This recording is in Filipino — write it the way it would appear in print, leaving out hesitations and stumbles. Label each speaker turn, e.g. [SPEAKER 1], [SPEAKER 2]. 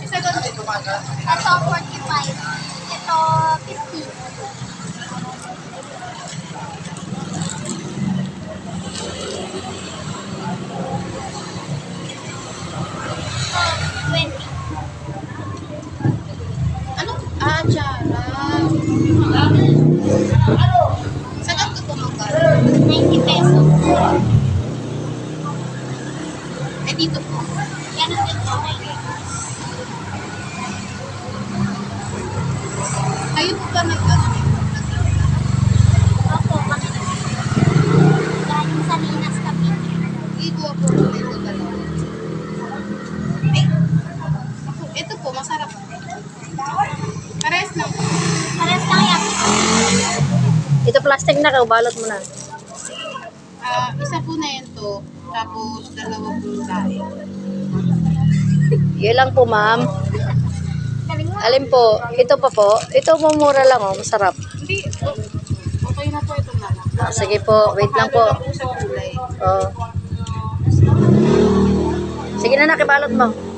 [SPEAKER 1] Isa doon dito ka.
[SPEAKER 2] Ito 45. Ito 50. Ito 20.
[SPEAKER 1] Ano? Ah, tsara. Saan ang ito magkano?
[SPEAKER 2] 90 pesos.
[SPEAKER 1] Eh, dito po.
[SPEAKER 2] Yan ang dito.
[SPEAKER 1] Kayo po ba nag-ano?
[SPEAKER 2] Opo, kami. Galing sa Minas Cavite.
[SPEAKER 1] Igo po dito dalawa. Ay, ako, ito po, masarap. Parehas lang po.
[SPEAKER 2] Parehas lang yan.
[SPEAKER 3] Ito plastic na, balot mo na.
[SPEAKER 1] Isa po na yun to, tapos dalawa po tayo.
[SPEAKER 3] Yun lang po, ma'am.
[SPEAKER 2] Galing mo.
[SPEAKER 3] Alin po? Ito pa po. Ito po mura lang, oh. Masarap.
[SPEAKER 1] Hindi, okay na po ito na lang.
[SPEAKER 3] Sige po, wait lang po.
[SPEAKER 1] Papalo lang po sa kulay.
[SPEAKER 3] Oh. Sige na, nakibalot mo.